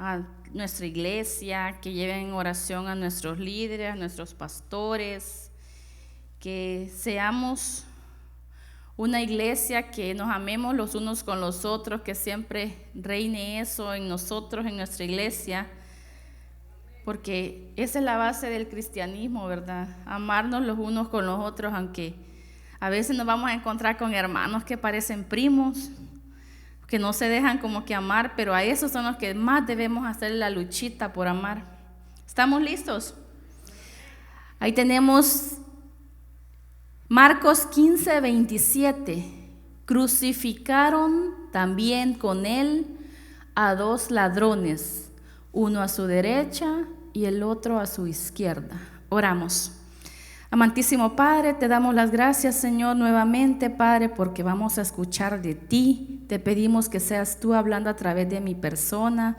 a nuestra iglesia, que lleven en oración a nuestros líderes, a nuestros pastores, que seamos una iglesia que nos amemos los unos con los otros, que siempre reine eso en nosotros, en nuestra iglesia, porque esa es la base del cristianismo, ¿verdad? Amarnos los unos con los otros, aunque a veces nos vamos a encontrar con hermanos que parecen primos, que no se dejan como que amar, pero a esos son los que más debemos hacer la luchita por amar. ¿Estamos listos? Ahí tenemos Marcos 15:27. Crucificaron también con él a 2 ladrones, uno a su derecha y el otro a su izquierda. Oramos. Amantísimo Padre, te damos las gracias, Señor, nuevamente, Padre, porque vamos a escuchar de ti. Te pedimos que seas tú hablando a través de mi persona.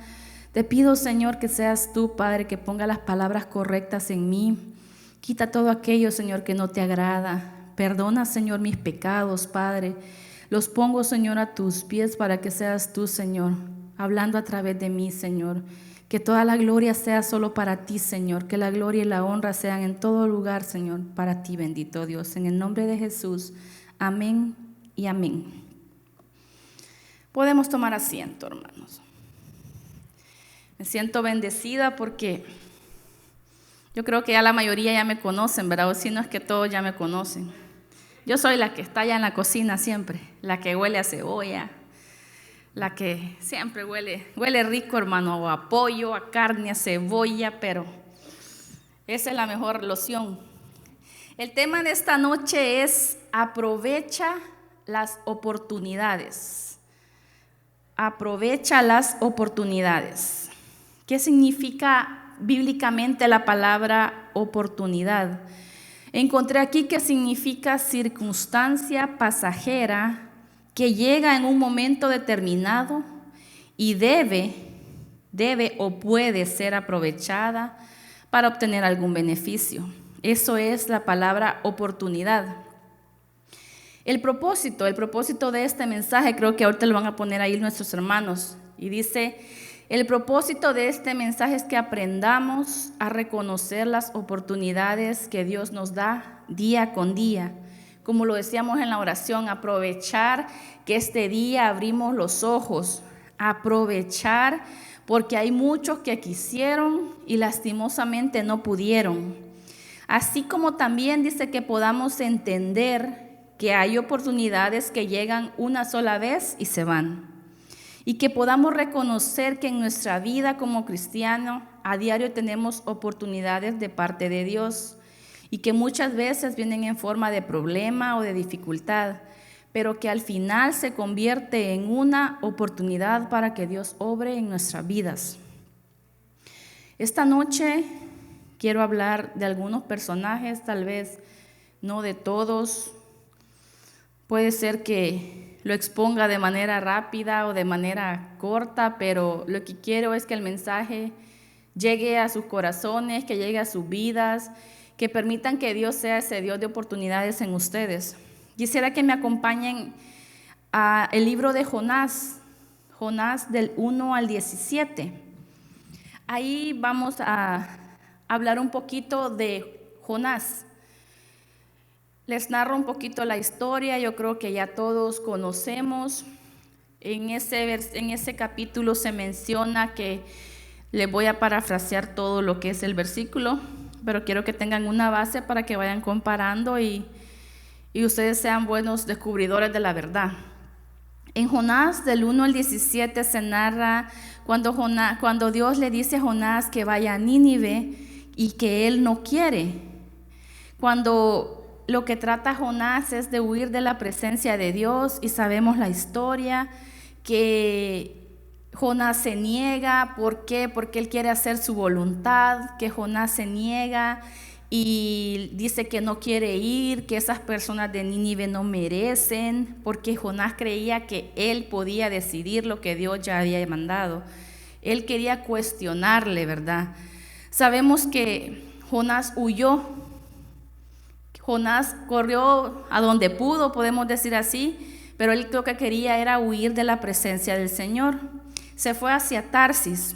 Te pido, Señor, que seas tú, Padre, que ponga las palabras correctas en mí. Quita todo aquello, Señor, que no te agrada. Perdona, Señor, mis pecados, Padre. Los pongo, Señor, a tus pies para que seas tú, Señor, hablando a través de mí, Señor. Que toda la gloria sea solo para ti, Señor. Que la gloria y la honra sean en todo lugar, Señor, para ti, bendito Dios. En el nombre de Jesús, amén y amén. Podemos tomar asiento, hermanos. Me siento bendecida porque yo creo que ya la mayoría ya me conocen, ¿verdad? O si no es que todos ya me conocen. Yo soy la que está allá en la cocina siempre, la que huele a cebolla, la que siempre huele rico, hermano, a pollo, a carne, a cebolla, pero esa es la mejor loción. El tema de esta noche es aprovecha las oportunidades. Aprovecha las oportunidades. ¿Qué significa bíblicamente la palabra oportunidad? Encontré aquí que significa circunstancia pasajera que llega en un momento determinado y debe o puede ser aprovechada para obtener algún beneficio. Eso es la palabra oportunidad. El propósito de este mensaje, creo que ahorita lo van a poner ahí nuestros hermanos, y dice: el propósito de este mensaje es que aprendamos a reconocer las oportunidades que Dios nos da día con día. Como lo decíamos en la oración, aprovechar que este día abrimos los ojos, aprovechar porque hay muchos que quisieron y lastimosamente no pudieron. Así como también dice que podamos entender que hay oportunidades que llegan una sola vez y se van. Y que podamos reconocer que en nuestra vida como cristianos a diario tenemos oportunidades de parte de Dios y que muchas veces vienen en forma de problema o de dificultad, pero que al final se convierte en una oportunidad para que Dios obre en nuestras vidas. Esta noche quiero hablar de algunos personajes, tal vez no de todos. Puede ser que lo exponga de manera rápida o de manera corta, pero lo que quiero es que el mensaje llegue a sus corazones, que llegue a sus vidas, que permitan que Dios sea ese Dios de oportunidades en ustedes. Quisiera que me acompañen al libro de Jonás del 1 al 17. Ahí vamos a hablar un poquito de Jonás. Les narro un poquito la historia, yo creo que ya todos conocemos. En ese capítulo se menciona que, les voy a parafrasear todo lo que es el versículo, pero quiero que tengan una base para que vayan comparando y ustedes sean buenos descubridores de la verdad. En Jonás del 1 al 17 se narra cuando Dios le dice a Jonás que vaya a Nínive y que él no quiere. Cuando lo que trata Jonás es de huir de la presencia de Dios, y sabemos la historia, que Jonás se niega. ¿Por qué? Porque él quiere hacer su voluntad, que Jonás se niega y dice que no quiere ir, que esas personas de Nínive no merecen, porque Jonás creía que él podía decidir lo que Dios ya había mandado. Él quería cuestionarle, ¿verdad? Sabemos que Jonás huyó. Jonás corrió a donde pudo, podemos decir así, pero él lo que quería era huir de la presencia del Señor. Se fue hacia Tarsis.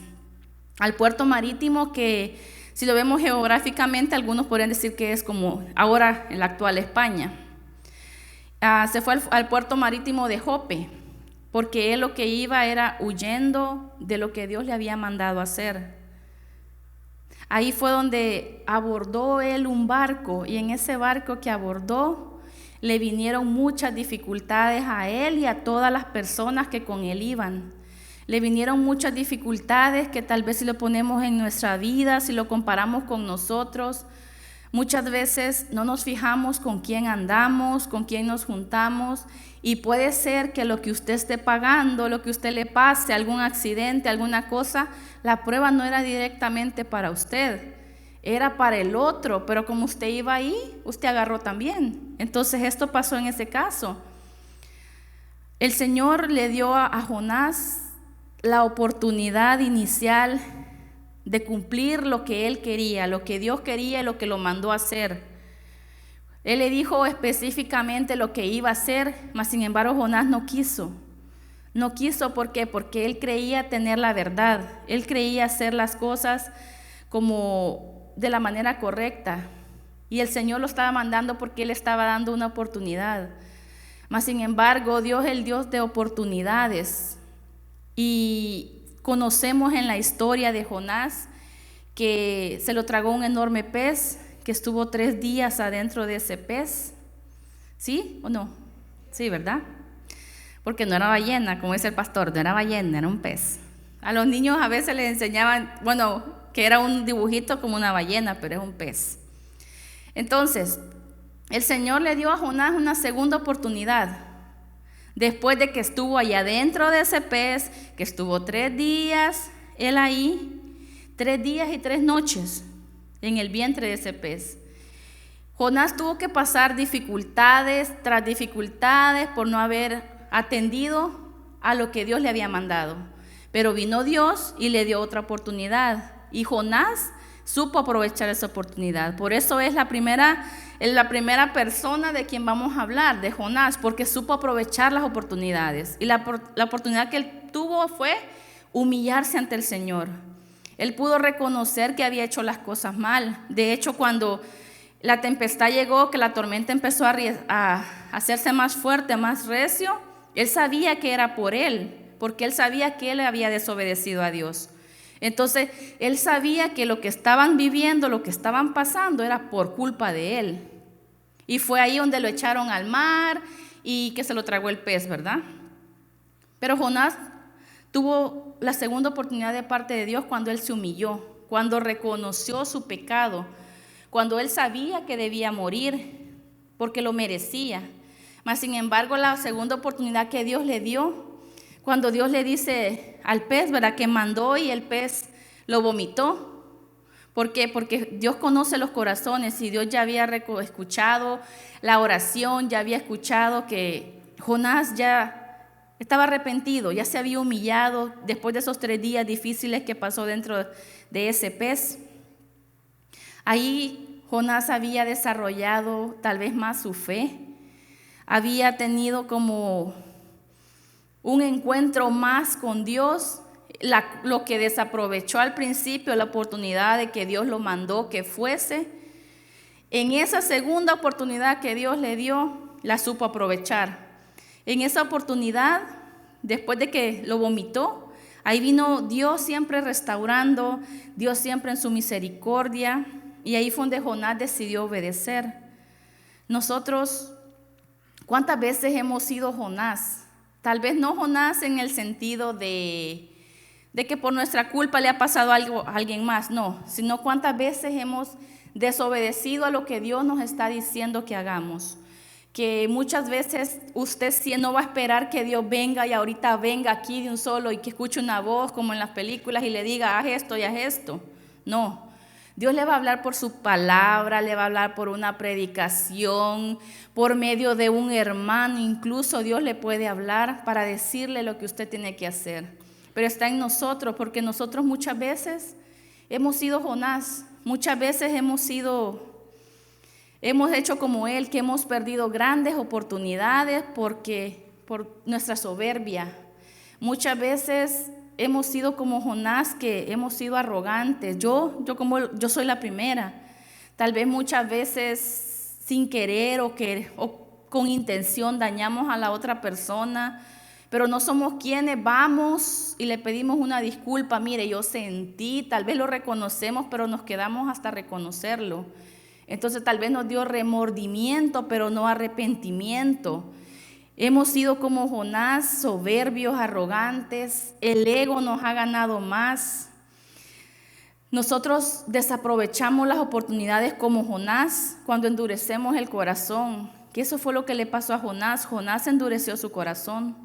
al puerto marítimo que, si lo vemos geográficamente, algunos podrían decir que es como ahora en la actual España. Se fue al puerto marítimo de Jope, porque él lo que iba era huyendo de lo que Dios le había mandado hacer. Ahí fue donde abordó él un barco, y en ese barco que abordó le vinieron muchas dificultades a él y a todas las personas que con él iban. Le vinieron muchas dificultades que tal vez si lo ponemos en nuestra vida, si lo comparamos con nosotros, muchas veces no nos fijamos con quién andamos, con quién nos juntamos, y puede ser que lo que usted esté pagando, lo que usted le pase, algún accidente, alguna cosa, la prueba no era directamente para usted, era para el otro, pero como usted iba ahí, usted agarró también. Entonces esto pasó en ese caso. El Señor le dio a Jonás la oportunidad inicial de cumplir lo que él quería, lo que Dios quería y lo que lo mandó a hacer. Él le dijo específicamente lo que iba a hacer, mas sin embargo Jonás no quiso. No quiso, ¿por qué? Porque él creía tener la verdad, él creía hacer las cosas como de la manera correcta, y el Señor lo estaba mandando porque él estaba dando una oportunidad. Mas sin embargo, Dios es el Dios de oportunidades, y conocemos en la historia de Jonás que se lo tragó un enorme pez, que estuvo 3 días adentro de ese pez. ¿Sí o no? Sí, ¿verdad? Porque no era ballena, como dice el pastor, no era ballena, era un pez. A los niños a veces les enseñaban, bueno, que era un dibujito como una ballena, pero es un pez. Entonces, el Señor le dio a Jonás una segunda oportunidad. Después de que estuvo allá dentro de ese pez, que estuvo 3 días, él ahí, 3 días y 3 noches en el vientre de ese pez. Jonás tuvo que pasar dificultades tras dificultades por no haber atendido a lo que Dios le había mandado. Pero vino Dios y le dio otra oportunidad. Y Jonás supo aprovechar esa oportunidad. Por eso es la primera persona de quien vamos a hablar, de Jonás, porque supo aprovechar las oportunidades. Y la oportunidad que él tuvo fue humillarse ante el Señor. Él pudo reconocer que había hecho las cosas mal. De hecho, cuando la tempestad llegó, que la tormenta empezó a hacerse más fuerte, más recio, él sabía que era por él, porque él sabía que él había desobedecido a Dios. Entonces, él sabía que lo que estaban viviendo, lo que estaban pasando, era por culpa de él. Y fue ahí donde lo echaron al mar y que se lo tragó el pez, ¿verdad? Pero Jonás tuvo la segunda oportunidad de parte de Dios cuando él se humilló, cuando reconoció su pecado, cuando él sabía que debía morir porque lo merecía. Mas sin embargo, la segunda oportunidad que Dios le dio, cuando Dios le dice al pez, ¿verdad?, que mandó y el pez lo vomitó. ¿Por qué? Porque Dios conoce los corazones, y Dios ya había escuchado la oración, ya había escuchado que Jonás ya estaba arrepentido, ya se había humillado después de esos 3 días difíciles que pasó dentro de ese pez. Ahí Jonás había desarrollado tal vez más su fe, había tenido como un encuentro más con Dios, lo que desaprovechó al principio, la oportunidad de que Dios lo mandó que fuese. En esa segunda oportunidad que Dios le dio, la supo aprovechar. En esa oportunidad, después de que lo vomitó, ahí vino Dios siempre restaurando, Dios siempre en su misericordia, y ahí fue donde Jonás decidió obedecer. Nosotros, ¿cuántas veces hemos sido Jonás? Tal vez no Jonás en el sentido de que por nuestra culpa le ha pasado algo a alguien más, no, sino cuántas veces hemos desobedecido a lo que Dios nos está diciendo que hagamos. Que muchas veces usted no va a esperar que Dios venga y ahorita venga aquí de un solo y que escuche una voz como en las películas y le diga, haz esto y haz esto. No. Dios le va a hablar por su palabra, le va a hablar por una predicación, por medio de un hermano. Incluso Dios le puede hablar para decirle lo que usted tiene que hacer. Pero está en nosotros, porque nosotros muchas veces hemos sido Jonás. Muchas veces hemos hecho como él, que hemos perdido grandes oportunidades por nuestra soberbia. Muchas veces hemos sido como Jonás, que hemos sido arrogantes. Yo soy la primera. Tal vez muchas veces sin querer o con intención dañamos a la otra persona, pero no somos quienes vamos y le pedimos una disculpa. Mire, yo sentí, tal vez lo reconocemos, pero nos quedamos hasta reconocerlo. Entonces tal vez nos dio remordimiento, pero no arrepentimiento. Hemos sido como Jonás, soberbios, arrogantes. El ego nos ha ganado más. Nosotros desaprovechamos las oportunidades como Jonás cuando endurecemos el corazón. Que eso fue lo que le pasó a Jonás. Jonás endureció su corazón.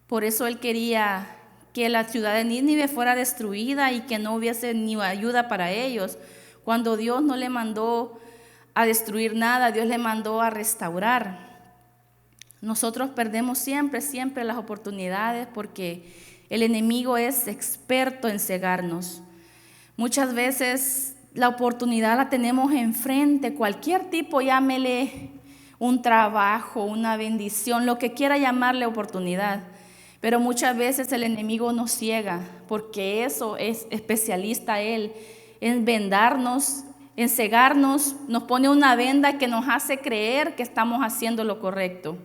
Por eso él quería que la ciudad de Nínive fuera destruida y que no hubiese ni ayuda para ellos. Cuando Dios no le mandó a destruir nada, Dios le mandó a restaurar. Nosotros perdemos siempre las oportunidades porque el enemigo es experto en cegarnos. Muchas veces la oportunidad la tenemos enfrente, cualquier tipo, llámele un trabajo, una bendición, lo que quiera llamarle oportunidad. Pero muchas veces el enemigo nos ciega, porque eso es especialista él, en vendarnos, en cegarnos, nos pone una venda que nos hace creer que estamos haciendo lo correcto.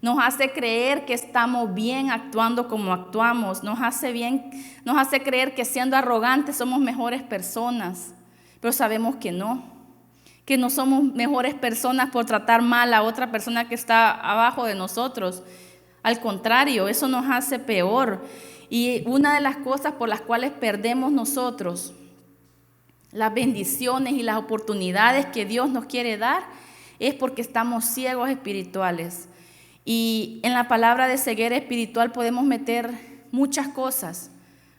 Nos hace creer que estamos bien actuando como actuamos. Nos hace creer que siendo arrogantes somos mejores personas. Pero sabemos que no somos mejores personas por tratar mal a otra persona que está abajo de nosotros. Al contrario, eso nos hace peor. Y una de las cosas por las cuales perdemos nosotros las bendiciones y las oportunidades que Dios nos quiere dar es porque estamos ciegos espirituales. Y en la palabra de ceguera espiritual podemos meter muchas cosas.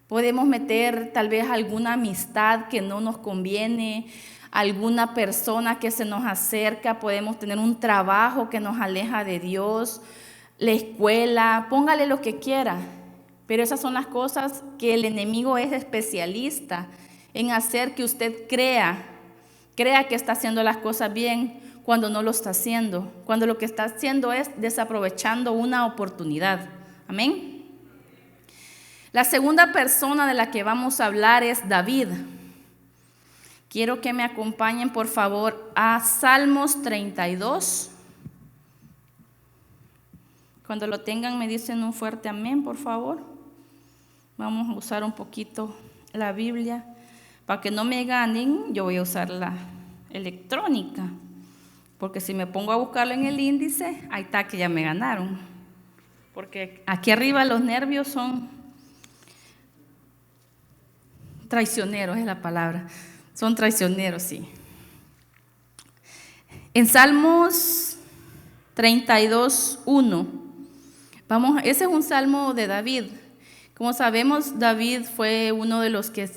Podemos meter tal vez alguna amistad que no nos conviene, alguna persona que se nos acerca, podemos tener un trabajo que nos aleja de Dios, la escuela, póngale lo que quiera. Pero esas son las cosas que el enemigo es especialista en hacer que usted crea que está haciendo las cosas bien, cuando no lo está haciendo, cuando lo que está haciendo es desaprovechando una oportunidad. Amén. La segunda persona de la que vamos a hablar es David. Quiero que me acompañen, por favor, a Salmos 32. Cuando lo tengan, me dicen un fuerte amén, por favor. Vamos a usar un poquito la Biblia. Para que no me ganen, yo voy a usar la electrónica. Porque si me pongo a buscarlo en el índice, ahí está que ya me ganaron. Porque aquí arriba los nervios son traicioneros, es la palabra. Son traicioneros, sí. En Salmos 32:1, ese es un salmo de David. Como sabemos, David fue uno de los que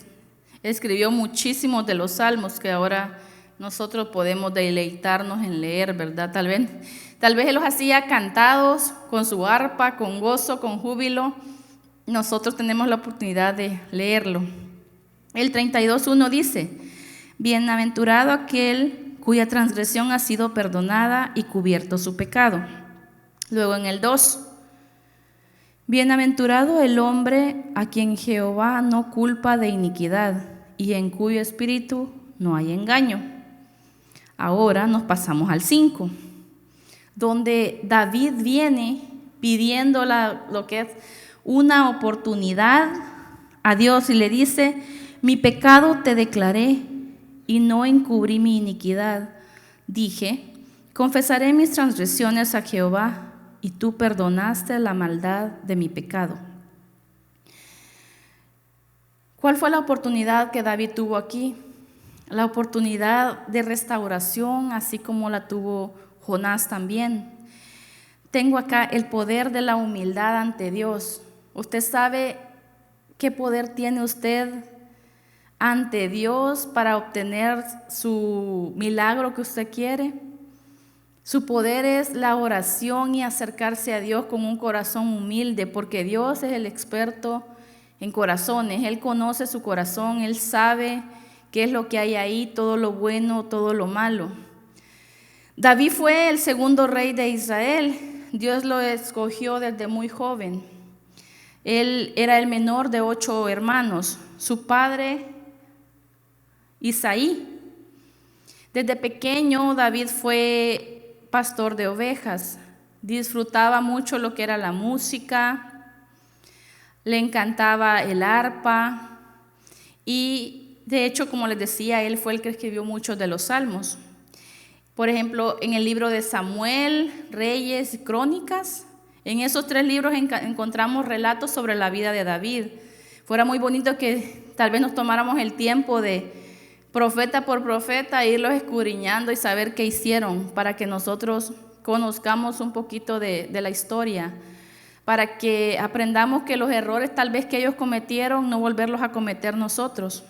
escribió muchísimos de los salmos que ahora nosotros podemos deleitarnos en leer, ¿verdad? Tal vez él los hacía cantados con su arpa, con gozo, con júbilo. Nosotros tenemos la oportunidad de leerlo. El 32:1 dice: bienaventurado aquel cuya transgresión ha sido perdonada y cubierto su pecado. Luego en el 2: bienaventurado el hombre a quien Jehová no culpa de iniquidad y en cuyo espíritu no hay engaño. Ahora nos pasamos al 5, donde David viene pidiendo lo que es una oportunidad a Dios y le dice: mi pecado te declaré y no encubrí mi iniquidad. Dije: confesaré mis transgresiones a Jehová, y tú perdonaste la maldad de mi pecado. ¿Cuál fue la oportunidad que David tuvo aquí? La oportunidad de restauración, así como la tuvo Jonás también. Tengo acá el poder de la humildad ante Dios. ¿Usted sabe qué poder tiene usted ante Dios para obtener su milagro que usted quiere? Su poder es la oración y acercarse a Dios con un corazón humilde, porque Dios es el experto en corazones. Él conoce su corazón, Él sabe qué es lo que hay ahí, todo lo bueno, todo lo malo. David fue el segundo rey de Israel. Dios lo escogió desde muy joven. Él era el menor de 8 hermanos. Su padre, Isaí. Desde pequeño David fue pastor de ovejas. Disfrutaba mucho lo que era la música, le encantaba el arpa y de hecho, como les decía, él fue el que escribió muchos de los salmos. Por ejemplo, en el libro de Samuel, Reyes y Crónicas, en esos 3 libros encontramos relatos sobre la vida de David. Fuera muy bonito que tal vez nos tomáramos el tiempo de profeta por profeta, irlos escudriñando y saber qué hicieron para que nosotros conozcamos un poquito de la historia, para que aprendamos que los errores tal vez que ellos cometieron, no volverlos a cometer nosotros.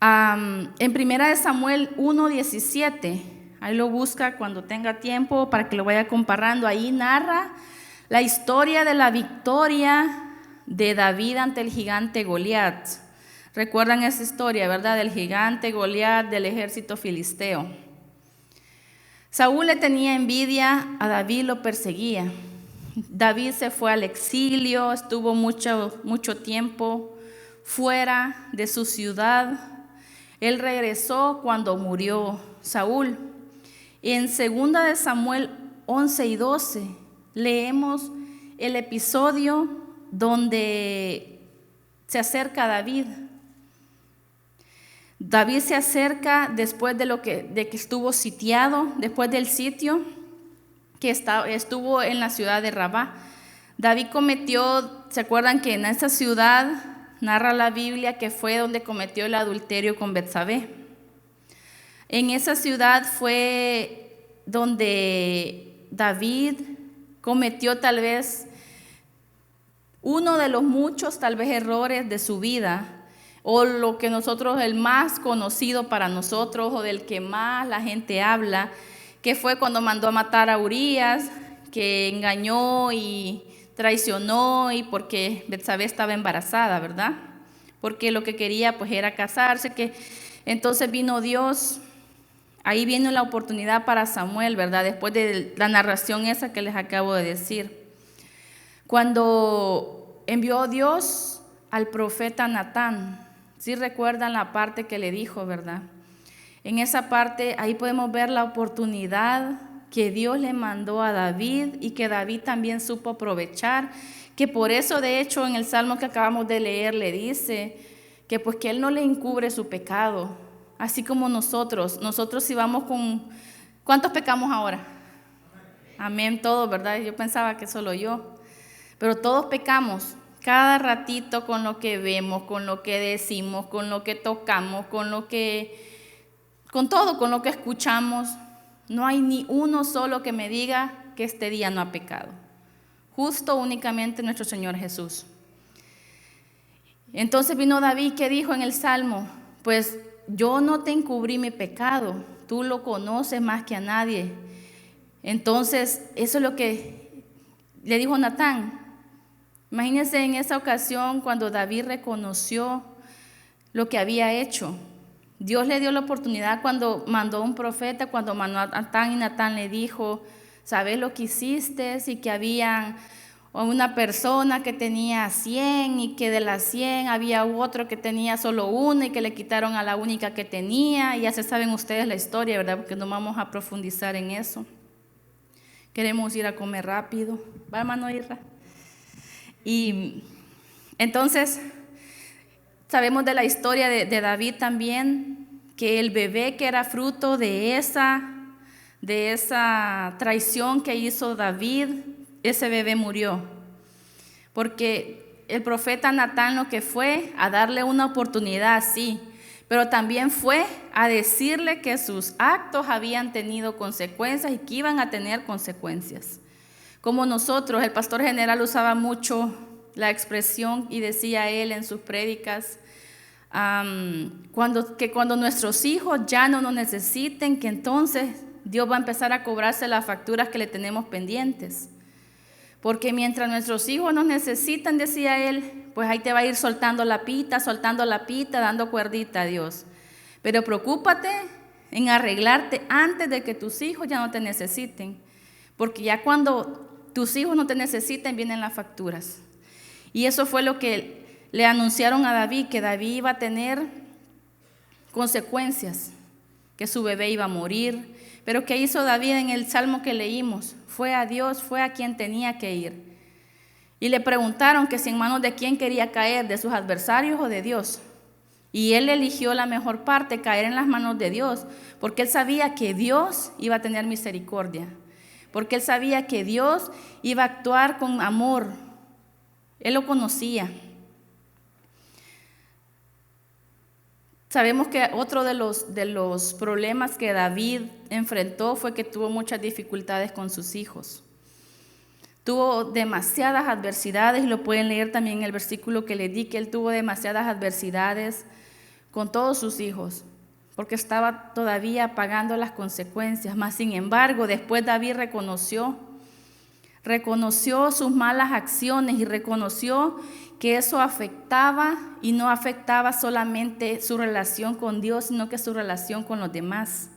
En primera de Samuel 1:17, ahí lo busca cuando tenga tiempo para que lo vaya comparando. Ahí narra la historia de la victoria de David ante el gigante Goliat. Recuerdan esa historia, ¿verdad? Del gigante Goliat del ejército filisteo. Saúl le tenía envidia a David, lo perseguía. David se fue al exilio, estuvo mucho tiempo fuera de su ciudad. Él regresó cuando murió Saúl. En 2 de Samuel 11:12 leemos el episodio donde se acerca a David. David se acerca después de que estuvo sitiado, después del sitio que estuvo en la ciudad de Rabá. David cometió, ¿se acuerdan que en esa ciudad narra la Biblia que fue donde cometió el adulterio con Betsabé? En esa ciudad fue donde David cometió tal vez uno de los muchos tal vez errores de su vida, o lo que nosotros, el más conocido para nosotros, o del que más la gente habla, que fue cuando mandó a matar a Urías, que engañó y traicionó, y porque Betsabé estaba embarazada, ¿verdad? Porque lo que quería pues era casarse, que entonces vino Dios. Ahí viene la oportunidad para Samuel, ¿verdad? Después de la narración esa que les acabo de decir. Cuando envió Dios al profeta Natán, ¿sí recuerdan la parte que le dijo, verdad? En esa parte, ahí podemos ver la oportunidad que Dios le mandó a David y que David también supo aprovechar, que por eso de hecho en el Salmo que acabamos de leer le dice que pues que Él no le encubre su pecado, así como nosotros si vamos con... ¿Cuántos pecamos ahora? Amén, todos, ¿verdad? Yo pensaba que solo yo, pero todos pecamos. Cada ratito con lo que vemos, con lo que decimos, con lo que tocamos, con todo, con lo que escuchamos. No hay ni uno solo que me diga que este día no ha pecado. Justo únicamente nuestro Señor Jesús. Entonces vino David, que dijo en el Salmo, pues yo no te encubrí mi pecado, tú lo conoces más que a nadie. Entonces eso es lo que le dijo Natán. Imagínense en esa ocasión cuando David reconoció lo que había hecho. Dios le dio la oportunidad cuando mandó un profeta, cuando mandó a Natán, y Natán le dijo, ¿sabes lo que hiciste? Y que había una persona que tenía 100 y que de las 100 había otro que tenía solo una y que le quitaron a la única que tenía. Y ya se saben ustedes la historia, ¿verdad? Porque no vamos a profundizar en eso. Queremos ir a comer rápido. ¿Va, hermano Irra? Y entonces sabemos de la historia de David también, que el bebé que era fruto de esa traición que hizo David, ese bebé murió. Porque el profeta Natán lo que fue a darle una oportunidad, sí, pero también fue a decirle que sus actos habían tenido consecuencias y que iban a tener consecuencias. Como nosotros, el pastor general usaba mucho la expresión y decía él en sus prédicas, cuando nuestros hijos ya no nos necesiten, que entonces Dios va a empezar a cobrarse las facturas que le tenemos pendientes. Porque mientras nuestros hijos nos necesitan, decía él, pues ahí te va a ir soltando la pita, dando cuerdita a Dios. Pero preocúpate en arreglarte antes de que tus hijos ya no te necesiten. Porque ya cuando tus hijos no te necesiten, vienen las facturas. Y eso fue lo que le anunciaron a David, que David iba a tener consecuencias, que su bebé iba a morir. Pero ¿qué hizo David en el salmo que leímos? Fue a Dios, fue a quien tenía que ir. Y le preguntaron que si en manos de quién quería caer, de sus adversarios o de Dios. Y él eligió la mejor parte, caer en las manos de Dios, porque él sabía que Dios iba a tener misericordia, porque él sabía que Dios iba a actuar con amor. Él lo conocía. Sabemos que otro de los problemas que David enfrentó fue que tuvo muchas dificultades con sus hijos. Tuvo demasiadas adversidades, y lo pueden leer también en el versículo que le di, que él tuvo demasiadas adversidades con todos sus hijos, porque estaba todavía pagando las consecuencias. Mas, sin embargo, después David reconoció sus malas acciones y reconoció que eso afectaba, y no afectaba solamente su relación con Dios, sino que su relación con los demás.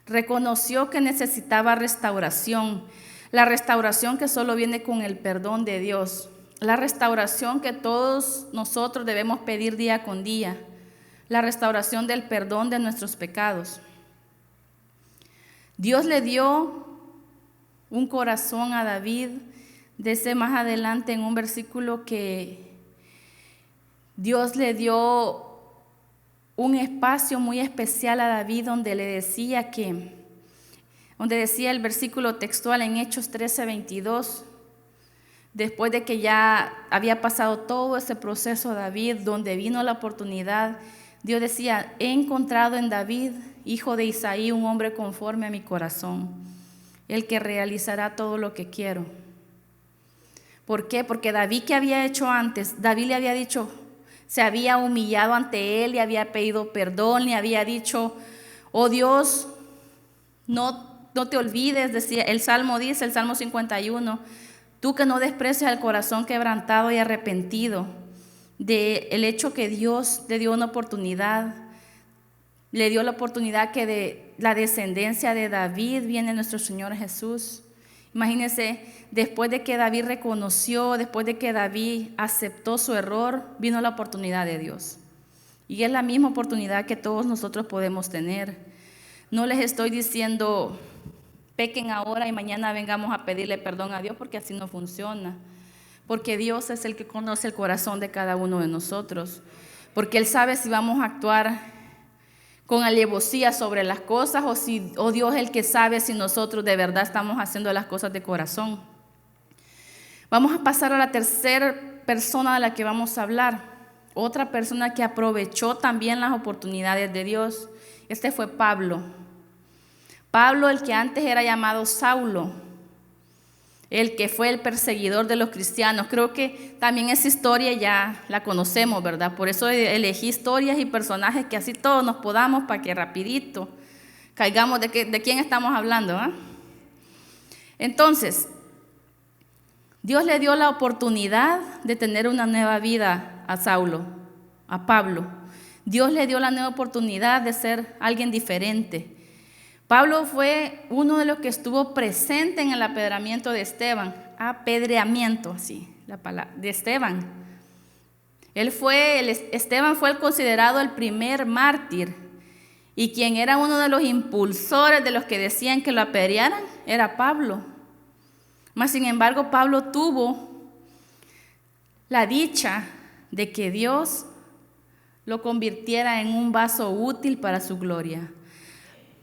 Reconoció que necesitaba restauración, la restauración que solo viene con el perdón de Dios, la restauración que todos nosotros debemos pedir día con día, la restauración del perdón de nuestros pecados. Dios le dio un corazón a David. Dice más adelante en un versículo que Dios le dio un espacio muy especial a David, donde decía el versículo textual en Hechos 13:22, después de que ya había pasado todo ese proceso David, donde vino la oportunidad, Dios decía: he encontrado en David, hijo de Isaí, un hombre conforme a mi corazón, el que realizará todo lo que quiero. ¿Por qué? Porque David, ¿qué había hecho antes? David le había dicho, se había humillado ante él, le había pedido perdón, le había dicho: oh Dios, no te olvides, decía el Salmo 51, tú que no desprecias el corazón quebrantado y arrepentido, del hecho que Dios le dio una oportunidad, le dio la oportunidad que de la descendencia de David viene nuestro Señor Jesús. Imagínense, después de que David reconoció, después de que David aceptó su error, vino la oportunidad de Dios. Y es la misma oportunidad que todos nosotros podemos tener. No les estoy diciendo pequen ahora y mañana vengamos a pedirle perdón a Dios, porque así no funciona. Porque Dios es el que conoce el corazón de cada uno de nosotros. Porque Él sabe si vamos a actuar con alevosía sobre las cosas, o Dios es el que sabe si nosotros de verdad estamos haciendo las cosas de corazón. Vamos a pasar a la tercera persona de la que vamos a hablar. Otra persona que aprovechó también las oportunidades de Dios. Este fue Pablo. Pablo, el que antes era llamado Saulo, el que fue el perseguidor de los cristianos. Creo que también esa historia ya la conocemos, ¿verdad? Por eso elegí historias y personajes que así todos nos podamos, para que rapidito caigamos de quién estamos hablando, ¿eh? Entonces, Dios le dio la oportunidad de tener una nueva vida a Saulo, a Pablo. Dios le dio la nueva oportunidad de ser alguien diferente. Pablo fue uno de los que estuvo presente en el apedreamiento de Esteban. Apedreamiento, así, la palabra, de Esteban. Esteban fue considerado el primer mártir, y quien era uno de los impulsores de los que decían que lo apedrearan era Pablo. Mas, sin embargo, Pablo tuvo la dicha de que Dios lo convirtiera en un vaso útil para su gloria.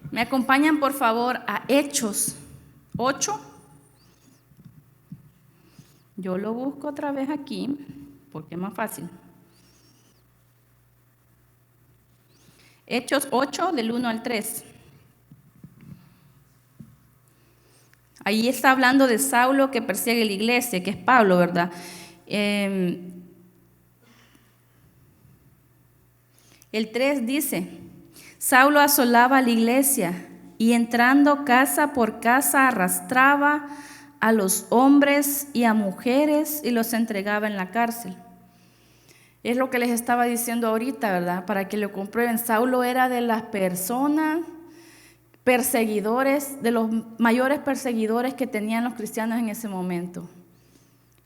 ¿Me acompañan, por favor, a Hechos 8? Yo lo busco otra vez aquí, porque es más fácil. Hechos 8, del 1 al 3. Ahí está hablando de Saulo que persigue la iglesia, que es Pablo, ¿verdad? El 3 dice: Saulo asolaba a la iglesia y, entrando casa por casa, arrastraba a los hombres y a mujeres y los entregaba en la cárcel. Es lo que les estaba diciendo ahorita, ¿verdad? Para que lo comprueben. Saulo era de las personas perseguidores, de los mayores perseguidores que tenían los cristianos en ese momento.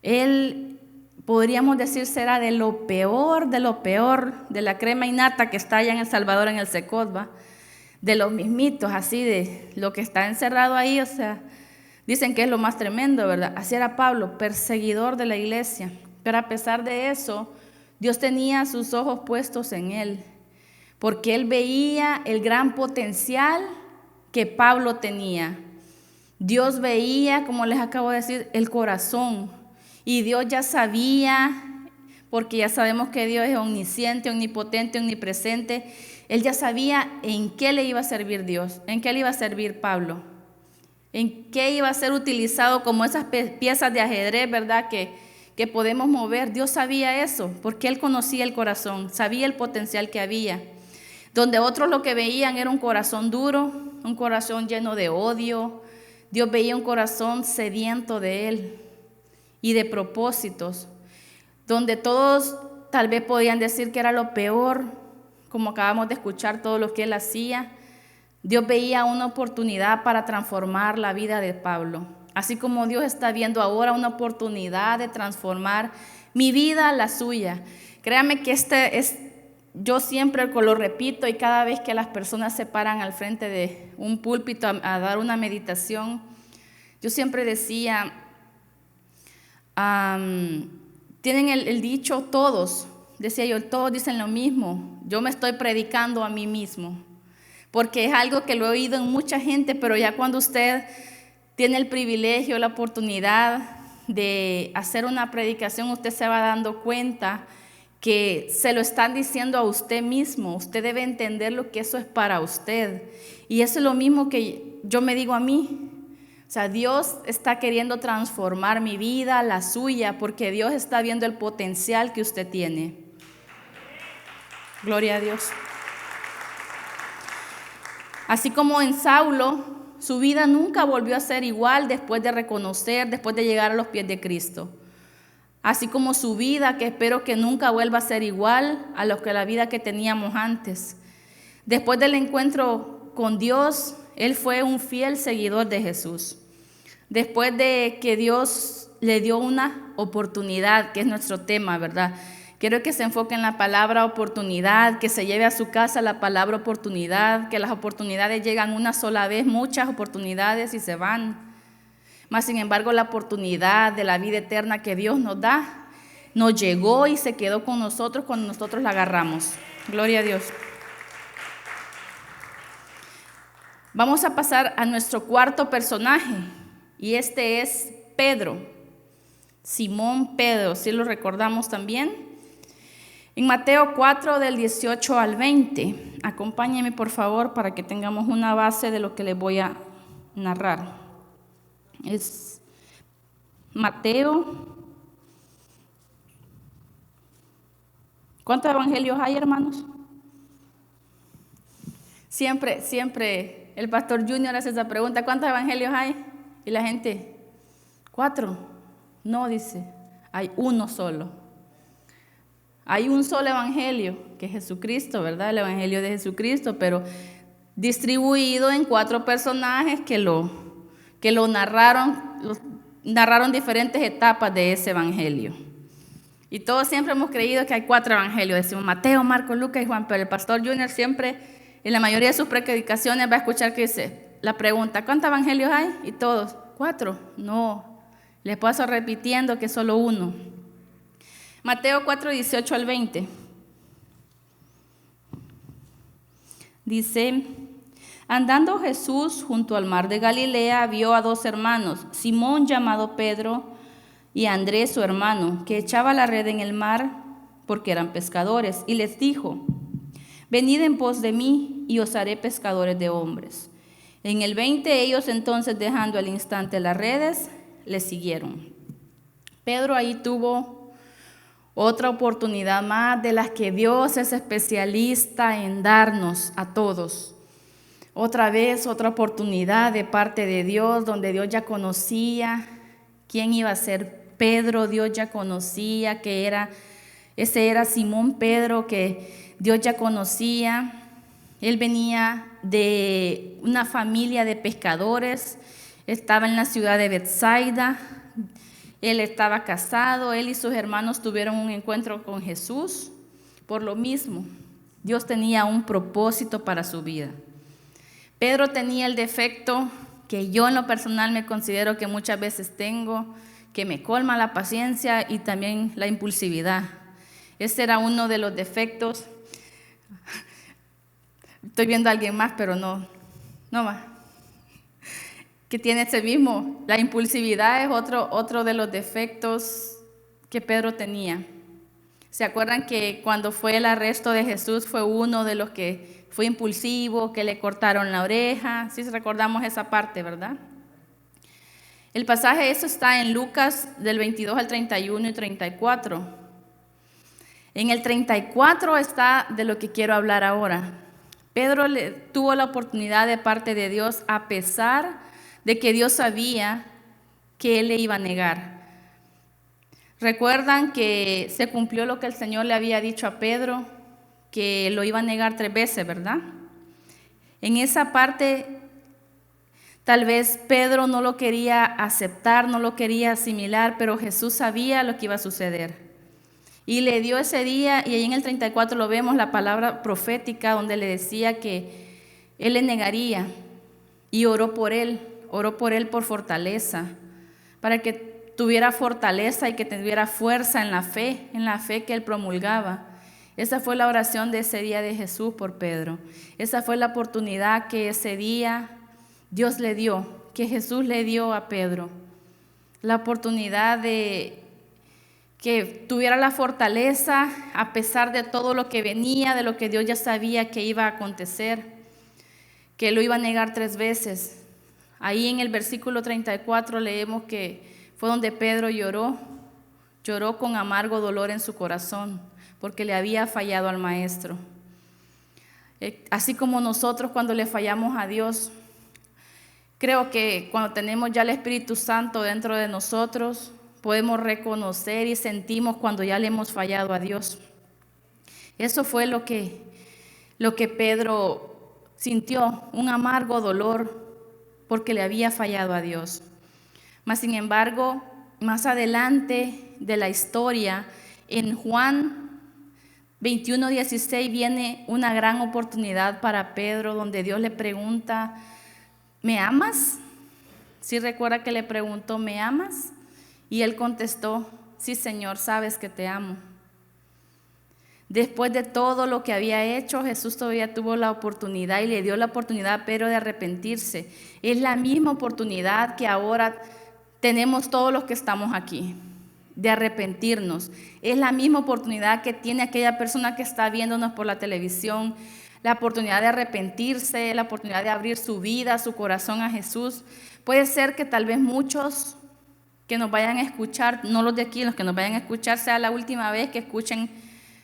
Él podríamos decir será de lo peor, de la crema innata que está allá en El Salvador, en el Secot, ¿va? De los mismitos, así de lo que está encerrado ahí, o sea, dicen que es lo más tremendo, ¿verdad? Así era Pablo, perseguidor de la iglesia. Pero a pesar de eso, Dios tenía sus ojos puestos en él, porque él veía el gran potencial que Pablo tenía. Dios veía, como les acabo de decir, el corazón. Y Dios ya sabía, porque ya sabemos que Dios es omnisciente, omnipotente, omnipresente. Él ya sabía en qué le iba a servir Dios, en qué le iba a servir Pablo, en qué iba a ser utilizado como esas piezas de ajedrez, ¿verdad? Que podemos mover. Dios sabía eso, porque Él conocía el corazón, sabía el potencial que había. Donde otros lo que veían era un corazón duro, un corazón lleno de odio, Dios veía un corazón sediento de Él y de propósitos, donde todos tal vez podían decir que era lo peor, como acabamos de escuchar todo lo que Él hacía. Dios veía una oportunidad para transformar la vida de Pablo, así como Dios está viendo ahora una oportunidad de transformar mi vida, la suya. Créanme que yo siempre lo repito, y cada vez que las personas se paran al frente de un púlpito a dar una meditación, yo siempre decía, tienen el dicho todos, decía yo, todos dicen lo mismo, yo me estoy predicando a mí mismo, porque es algo que lo he oído en mucha gente, pero ya cuando usted tiene el privilegio, la oportunidad de hacer una predicación, usted se va dando cuenta que se lo están diciendo a usted mismo. Usted debe entender lo que eso es para usted. Y eso es lo mismo que yo me digo a mí. O sea, Dios está queriendo transformar mi vida, la suya, porque Dios está viendo el potencial que usted tiene. Gloria a Dios. Así como en Saulo, su vida nunca volvió a ser igual después de reconocer, después de llegar a los pies de Cristo. Así como su vida, que espero que nunca vuelva a ser igual a lo que la vida que teníamos antes. Después del encuentro con Dios, él fue un fiel seguidor de Jesús. Después de que Dios le dio una oportunidad, que es nuestro tema, ¿verdad? Quiero que se enfoque en la palabra oportunidad, que se lleve a su casa la palabra oportunidad, que las oportunidades llegan una sola vez, muchas oportunidades y se van. Mas sin embargo, la oportunidad de la vida eterna que Dios nos da, nos llegó y se quedó con nosotros cuando nosotros la agarramos. Gloria a Dios. Vamos a pasar a nuestro cuarto personaje, y este es Pedro, Simón Pedro, si lo recordamos también. En Mateo 4, del 18 al 20, acompáñenme por favor para que tengamos una base de lo que les voy a narrar. Es Mateo. ¿Cuántos evangelios hay, hermanos? Siempre el pastor Junior hace esa pregunta, ¿cuántos evangelios hay? Y la gente, 4. No, dice, hay uno solo. Hay un solo evangelio, que es Jesucristo, ¿verdad? El evangelio de Jesucristo, pero distribuido en 4 personajes que lo narraron diferentes etapas de ese evangelio. Y todos siempre hemos creído que hay 4 evangelios, decimos Mateo, Marcos, Lucas y Juan, pero el pastor Junior siempre, en la mayoría de sus predicaciones, va a escuchar que dice la pregunta, ¿cuántos evangelios hay? Y todos, 4. No, les paso repitiendo que solo uno. Mateo 4, 18 al 20. Dice, andando Jesús junto al mar de Galilea, vio a 2 hermanos, Simón llamado Pedro y Andrés su hermano, que echaba la red en el mar porque eran pescadores, y les dijo, venid en pos de mí y os haré pescadores de hombres. En el 20 ellos entonces, dejando al instante las redes, le siguieron. Pedro ahí tuvo otra oportunidad más de las que Dios es especialista en darnos a todos. Otra vez, otra oportunidad de parte de Dios, donde Dios ya conocía quién iba a ser Pedro. Dios ya conocía que ese era Simón Pedro, que Dios ya conocía. Él venía de una familia de pescadores, estaba en la ciudad de Betsaida. Él estaba casado, él y sus hermanos tuvieron un encuentro con Jesús. Por lo mismo, Dios tenía un propósito para su vida. Pedro tenía el defecto que yo en lo personal me considero que muchas veces tengo, que me colma la paciencia y también la impulsividad. Este era uno de los defectos. Estoy viendo a alguien más, pero no más. Que tiene ese mismo. La impulsividad es otro de los defectos que Pedro tenía. ¿Se acuerdan que cuando fue el arresto de Jesús fue uno de los que fue impulsivo, que le cortaron la oreja? Sí recordamos esa parte, ¿verdad? El pasaje, eso está en Lucas del 22 al 31 y 34. En el 34 está de lo que quiero hablar ahora. Pedro tuvo la oportunidad de parte de Dios a pesar de que Dios sabía que él le iba a negar. Recuerdan que se cumplió lo que el Señor le había dicho a Pedro, que lo iba a negar 3 veces, ¿verdad? En esa parte, tal vez Pedro no lo quería aceptar, no lo quería asimilar, pero Jesús sabía lo que iba a suceder. Y le dio ese día, y ahí en el 34 lo vemos, la palabra profética, donde le decía que él le negaría, y oró por él por fortaleza, para que tuviera fortaleza y que tuviera fuerza en la fe que él promulgaba. Esa fue la oración de ese día de Jesús por Pedro. Esa fue la oportunidad que ese día Dios le dio, que Jesús le dio a Pedro. La oportunidad de que tuviera la fortaleza a pesar de todo lo que venía, de lo que Dios ya sabía que iba a acontecer, que lo iba a negar 3 veces. Ahí en el versículo 34 leemos que fue donde Pedro lloró con amargo dolor en su corazón, porque le había fallado al Maestro. Así como nosotros cuando le fallamos a Dios, creo que cuando tenemos ya el Espíritu Santo dentro de nosotros, podemos reconocer y sentimos cuando ya le hemos fallado a Dios. Eso fue lo que Pedro sintió, un amargo dolor porque le había fallado a Dios. Mas sin embargo, más adelante de la historia, en Juan 21:16 viene una gran oportunidad para Pedro, donde Dios le pregunta, ¿me amas? ¿Sí recuerda que le preguntó, ¿me amas? Y él contestó, sí, Señor, sabes que te amo. Después de todo lo que había hecho, Jesús todavía tuvo la oportunidad y le dio la oportunidad a Pedro de arrepentirse. Es la misma oportunidad que ahora tenemos todos los que estamos aquí, de arrepentirnos. Es la misma oportunidad que tiene aquella persona que está viéndonos por la televisión, la oportunidad de arrepentirse, la oportunidad de abrir su vida, su corazón a Jesús. Puede ser que tal vez muchos que nos vayan a escuchar, no los de aquí, los que nos vayan a escuchar, sea la última vez que escuchen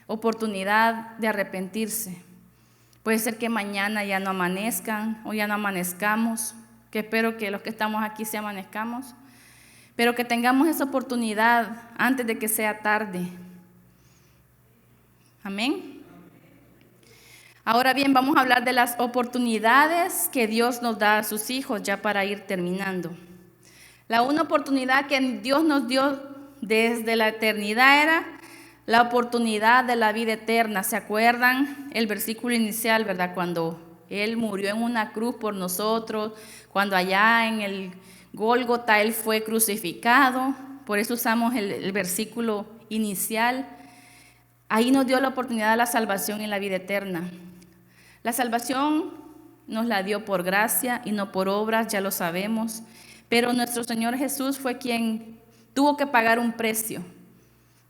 oportunidad de arrepentirse. Puede ser que mañana ya no amanezcan o ya no amanezcamos, que espero que los que estamos aquí sí amanezcamos, pero que tengamos esa oportunidad antes de que sea tarde. Amén. Ahora bien, vamos a hablar de las oportunidades que Dios nos da a sus hijos, ya para ir terminando. La una oportunidad que Dios nos dio desde la eternidad era la oportunidad de la vida eterna. ¿Se acuerdan el versículo inicial, verdad? Cuando Él murió en una cruz por nosotros, cuando allá en el Gólgota Él fue crucificado, por eso usamos el versículo inicial. Ahí nos dio la oportunidad de la salvación y la vida eterna. La salvación nos la dio por gracia y no por obras, ya lo sabemos, pero nuestro Señor Jesús fue quien tuvo que pagar un precio.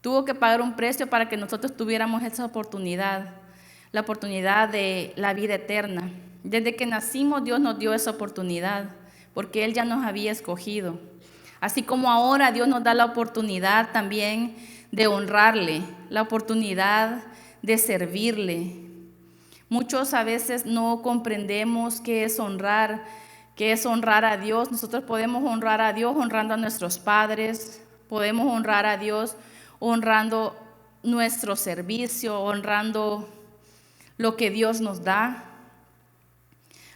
Tuvo que pagar un precio para que nosotros tuviéramos esa oportunidad, la oportunidad de la vida eterna. Desde que nacimos Dios nos dio esa oportunidad, porque Él ya nos había escogido. Así como ahora Dios nos da la oportunidad también de honrarle, la oportunidad de servirle. Muchos a veces no comprendemos qué es honrar a Dios. Nosotros podemos honrar a Dios honrando a nuestros padres, podemos honrar a Dios honrando nuestro servicio, honrando lo que Dios nos da.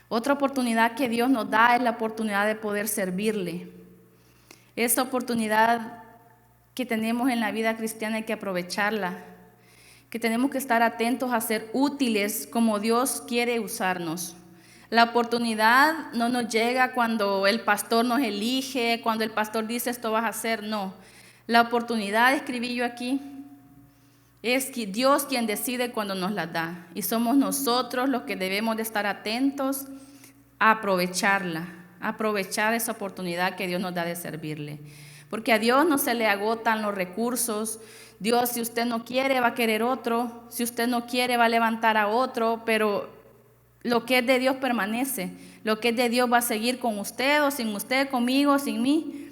Otra oportunidad que Dios nos da es la oportunidad de poder servirle. Esta oportunidad que tenemos en la vida cristiana hay que aprovecharla, que tenemos que estar atentos a ser útiles como Dios quiere usarnos. La oportunidad no nos llega cuando el pastor nos elige, cuando el pastor dice esto vas a hacer, no. La oportunidad, escribí yo aquí, es que Dios quien decide cuando nos la da. Y somos nosotros los que debemos de estar atentos a aprovecharla, a aprovechar esa oportunidad que Dios nos da de servirle. Porque a Dios no se le agotan los recursos. Dios, si usted no quiere, va a querer otro. Si usted no quiere, va a levantar a otro. Pero lo que es de Dios permanece. Lo que es de Dios va a seguir con usted o sin usted, conmigo, sin mí.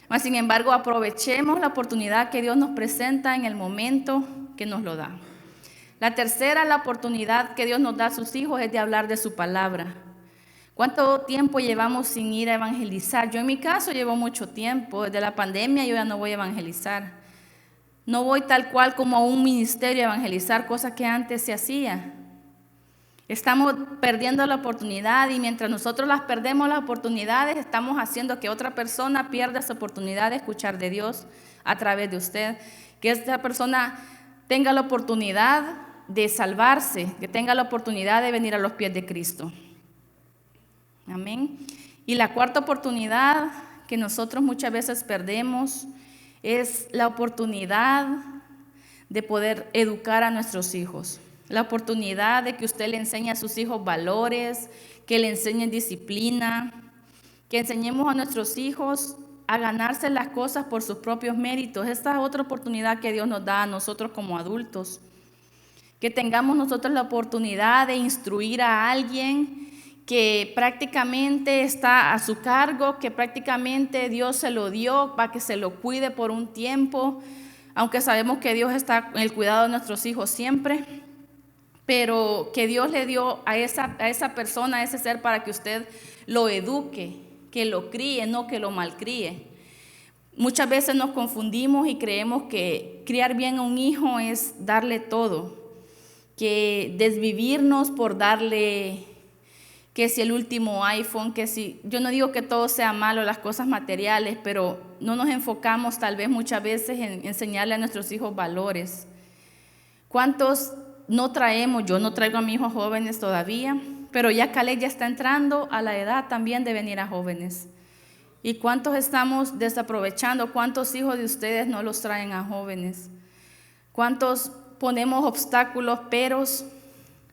Mas, sin embargo, aprovechemos la oportunidad que Dios nos presenta en el momento que nos lo da. La tercera, la oportunidad que Dios nos da a sus hijos es de hablar de su palabra. ¿Cuánto tiempo llevamos sin ir a evangelizar? Yo en mi caso llevo mucho tiempo. Desde la pandemia yo ya no voy a evangelizar. No voy tal cual como a un ministerio a evangelizar, cosa que antes se hacía. Estamos perdiendo la oportunidad y mientras nosotros las perdemos las oportunidades, estamos haciendo que otra persona pierda esa oportunidad de escuchar de Dios a través de usted. Que esta persona tenga la oportunidad de salvarse, que tenga la oportunidad de venir a los pies de Cristo. Amén. Y la cuarta oportunidad que nosotros muchas veces perdemos es la oportunidad de poder educar a nuestros hijos. La oportunidad de que usted le enseñe a sus hijos valores, que le enseñe disciplina, que enseñemos a nuestros hijos a ganarse las cosas por sus propios méritos. Esta es otra oportunidad que Dios nos da a nosotros como adultos. Que tengamos nosotros la oportunidad de instruir a alguien que prácticamente está a su cargo, que prácticamente Dios se lo dio para que se lo cuide por un tiempo, aunque sabemos que Dios está en el cuidado de nuestros hijos siempre, pero que Dios le dio a esa persona, a ese ser, para que usted lo eduque, que lo críe, no que lo malcríe. Muchas veces nos confundimos y creemos que criar bien a un hijo es darle todo, que desvivirnos por darle, que si el último iPhone, que si, yo no digo que todo sea malo, las cosas materiales, pero no nos enfocamos tal vez muchas veces en enseñarle a nuestros hijos valores. ¿Cuántos no traemos? Yo no traigo a mis hijos jóvenes todavía, pero ya Caleb ya está entrando a la edad también de venir a jóvenes. ¿Y cuántos estamos desaprovechando? ¿Cuántos hijos de ustedes no los traen a jóvenes? ¿Cuántos ponemos obstáculos, peros,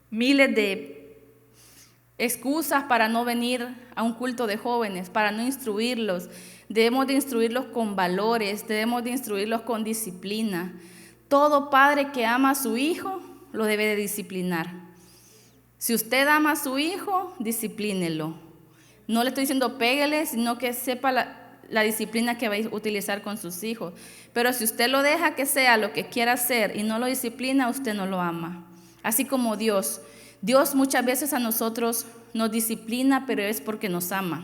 miles de excusas para no venir a un culto de jóvenes, para no instruirlos? Debemos de instruirlos con valores, debemos de instruirlos con disciplina. Todo padre que ama a su hijo lo debe de disciplinar. Si usted ama a su hijo, disciplínelo. No le estoy diciendo pégale, sino que sepa la disciplina que va a utilizar con sus hijos. Pero si usted lo deja que sea lo que quiera hacer y no lo disciplina, usted no lo ama. Así como Dios. Dios muchas veces a nosotros nos disciplina, pero es porque nos ama.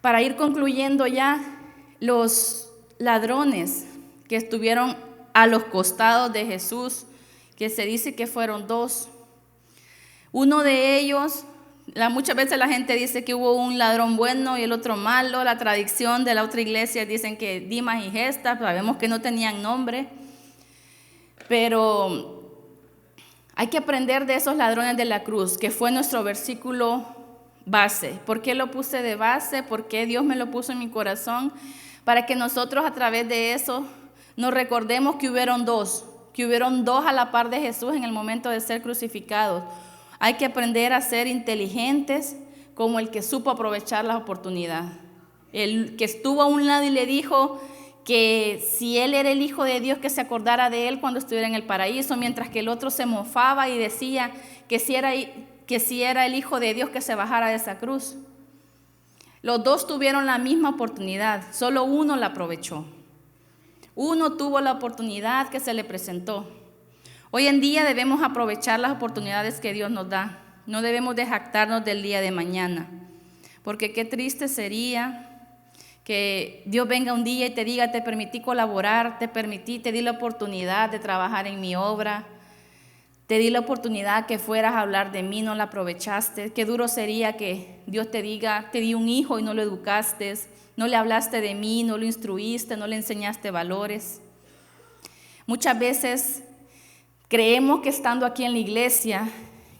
Para ir concluyendo ya, los ladrones que estuvieron a los costados de Jesús, que se dice que fueron dos. Uno de ellos, muchas veces la gente dice que hubo un ladrón bueno y el otro malo. La tradición de la otra iglesia dicen que Dimas y Gestas, sabemos que no tenían nombre, pero hay que aprender de esos ladrones de la cruz, que fue nuestro versículo base. ¿Por qué lo puse de base? ¿Por qué Dios me lo puso en mi corazón? Para que nosotros a través de eso nos recordemos que hubieron dos a la par de Jesús en el momento de ser crucificados. Hay que aprender a ser inteligentes como el que supo aprovechar la oportunidad. El que estuvo a un lado y le dijo que si él era el Hijo de Dios, que se acordara de él cuando estuviera en el paraíso, mientras que el otro se mofaba y decía que si era el Hijo de Dios, que se bajara de esa cruz. Los dos tuvieron la misma oportunidad, solo uno la aprovechó. Uno tuvo la oportunidad que se le presentó. Hoy en día debemos aprovechar las oportunidades que Dios nos da. No debemos de jactarnos del día de mañana, porque qué triste sería que Dios venga un día y te diga: te permití colaborar, te di la oportunidad de trabajar en mi obra, Te di la oportunidad que fueras a hablar de mí, no la aprovechaste. Qué duro sería que Dios te diga, te di un hijo y no lo educaste, no le hablaste de mí, no lo instruiste, no le enseñaste valores. Muchas veces creemos que estando aquí en la iglesia,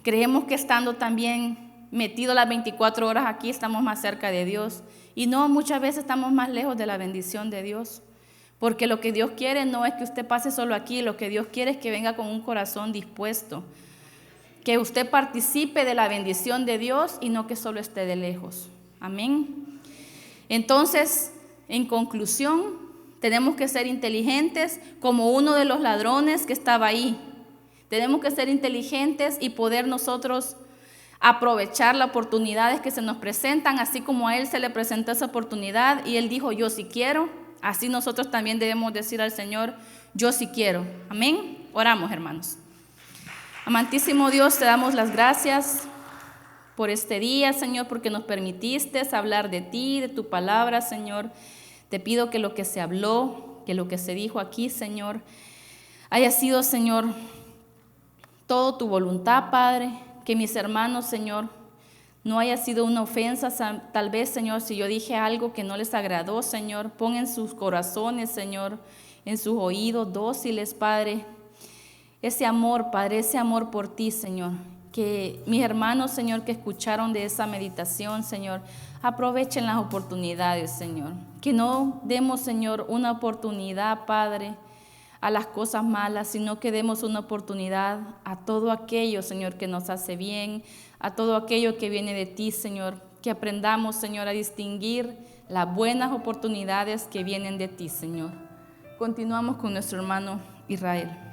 creemos que estando también metidos las 24 horas aquí estamos más cerca de Dios. Y no, muchas veces estamos más lejos de la bendición de Dios. Porque lo que Dios quiere no es que usted pase solo aquí, lo que Dios quiere es que venga con un corazón dispuesto. Que usted participe de la bendición de Dios y no que solo esté de lejos. Amén. Entonces, en conclusión, tenemos que ser inteligentes como uno de los ladrones que estaba ahí. Tenemos que ser inteligentes y poder nosotros aprovechar las oportunidades que se nos presentan, así como a él se le presentó esa oportunidad y él dijo, yo sí quiero. Así nosotros también debemos decir al Señor, yo sí quiero. Amén. Oramos, hermanos. Amantísimo Dios, te damos las gracias por este día, Señor, porque nos permitiste hablar de ti, de tu palabra, Señor. Te pido que lo que se habló, que lo que se dijo aquí, Señor, haya sido, Señor, todo tu voluntad, Padre. Que mis hermanos, Señor, no haya sido una ofensa, tal vez, Señor, si yo dije algo que no les agradó, Señor, pon en sus corazones, Señor, en sus oídos dóciles, Padre, ese amor, Padre, ese amor por ti, Señor. Que mis hermanos, Señor, que escucharon de esa meditación, Señor, aprovechen las oportunidades, Señor. Que no demos, Señor, una oportunidad, Padre, a las cosas malas, sino que demos una oportunidad a todo aquello, Señor, que nos hace bien, a todo aquello que viene de ti, Señor, que aprendamos, Señor, a distinguir las buenas oportunidades que vienen de ti, Señor. Continuamos con nuestro hermano Israel.